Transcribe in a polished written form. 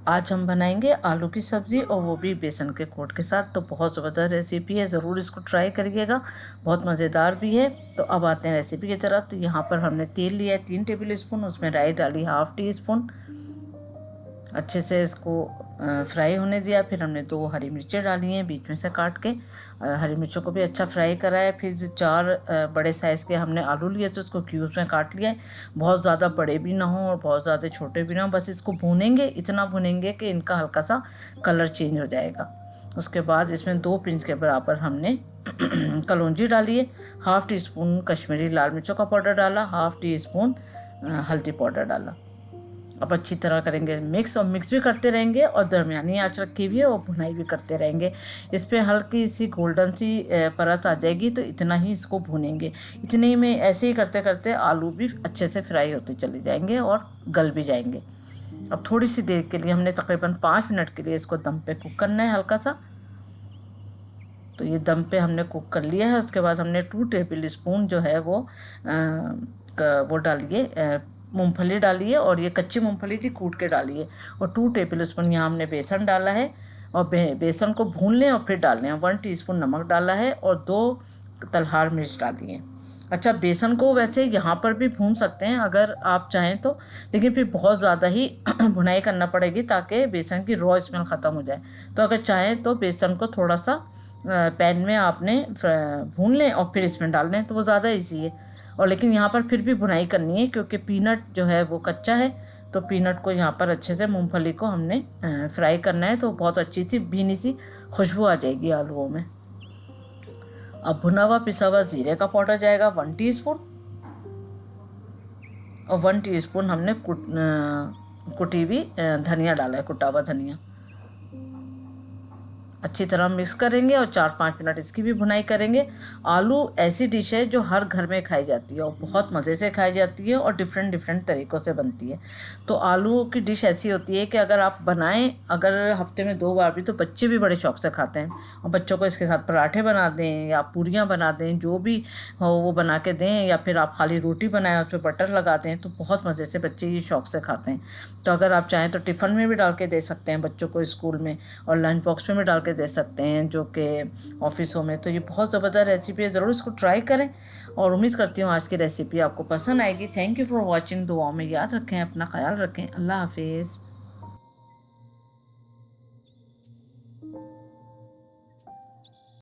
आज हम बनाएंगे आलू की सब्ज़ी और वो भी बेसन के कोट के साथ। तो बहुत ज़बरदस्त रेसिपी है, ज़रूर इसको ट्राई करिएगा, बहुत मज़ेदार भी है। तो अब आते हैं रेसिपी की तरफ। तो यहाँ पर हमने तेल लिया है 3 टेबल स्पून, उसमें राई डाली 1/2 टी स्पून। अच्छे से इसको फ्राई होने दिया। फिर हमने 2 हरी मिर्चें डाली हैं बीच में से काट के, हरी मिर्चों को भी अच्छा फ्राई करा है। फिर 4 बड़े साइज़ के हमने आलू लिए थे, उसको क्यूब्स में काट लिया है। बहुत ज़्यादा बड़े भी ना हों और बहुत ज़्यादा छोटे भी ना हों, बस इसको भूनेंगे, इतना भूनेंगे कि इनका हल्का सा कलर चेंज हो जाएगा। उसके बाद इसमें 2 पिंच के बराबर हमने कलौंजी डाली है, 1/2 टी स्पून कश्मीरी लाल मिर्चों का पाउडर डाला, 1/2 टी स्पून हल्दी पाउडर डाला। अब अच्छी तरह करेंगे मिक्स, और मिक्स भी करते रहेंगे और दरमियानी आंच रखी हुई है और भुनाई भी करते रहेंगे। इस पर हल्की सी गोल्डन सी परत आ जाएगी, तो इतना ही इसको भूनेंगे। इतने ही में ऐसे ही करते करते आलू भी अच्छे से फ्राई होते चले जाएंगे और गल भी जाएंगे। अब थोड़ी सी देर के लिए हमने तकरीबन 5 मिनट के लिए इसको दम पे कुक करना है हल्का सा। तो ये दम पे हमने कुक कर लिया है। उसके बाद हमने 2 टेबल स्पून जो है वो डालिए, मूंगफली डाली है, और ये कच्ची मूंगफली थी, कूट के डाली है। और 2 टेबल स्पून यहाँ हमने बेसन डाला है, और बेसन को भून लें और फिर डालना है। 1 टीस्पून नमक डाला है और 2 तलहार मिर्च डाली है। अच्छा, बेसन को वैसे यहाँ पर भी भून सकते हैं अगर आप चाहें तो, लेकिन फिर बहुत ज़्यादा ही भुनाई करना पड़ेगी ताकि बेसन की रॉ स्मेल ख़त्म हो जाए। तो अगर चाहें तो बेसन को थोड़ा सा पैन में आपने भून लें और फिर इसमें डाल लें, तो वो ज़्यादा इजी है। और लेकिन यहाँ पर फिर भी भुनाई करनी है क्योंकि पीनट जो है वो कच्चा है। तो पीनट को यहाँ पर अच्छे से, मूंगफली को हमने फ्राई करना है, तो बहुत अच्छी सी भीनी सी खुशबू आ जाएगी आलूओं में। अब भुना हुआ पिसा हुआ ज़ीरे का पाउडर जाएगा 1 टीस्पून, और 1 टीस्पून हमने कुटी हुई धनिया डाला है, कुटा हुआ धनिया। अच्छी तरह मिक्स करेंगे और 4-5 मिनट इसकी भी भुनाई करेंगे। आलू ऐसी डिश है जो हर घर में खाई जाती है और बहुत मज़े से खाई जाती है और डिफरेंट डिफरेंट तरीक़ों से बनती है। तो आलू की डिश ऐसी होती है कि अगर आप बनाएं, अगर हफ्ते में 2 बार भी, तो बच्चे भी बड़े शौक से खाते हैं। और बच्चों को इसके साथ पराठे बना दें या पूरियाँ बना दें, जो भी हो वो बना के दें, या फिर आप खाली रोटी बनाएं उस पर बटर लगा दें, तो बहुत मज़े से बच्चे ये शौक से खाते हैं। तो अगर आप चाहें तो टिफ़िन में भी डाल के दे सकते हैं बच्चों को स्कूल में, और लंच बॉक्स में भी डाल के दे सकते हैं जो कि ऑफिसों में। तो ये बहुत ज़बरदस्त रेसिपी है, ज़रूर इसको ट्राई करें, और उम्मीद करती हूँ आज की रेसिपी आपको पसंद आएगी। Thank you for watching. दुआओं में याद रखें, अपना ख्याल रखें। अल्लाह हाफिज़।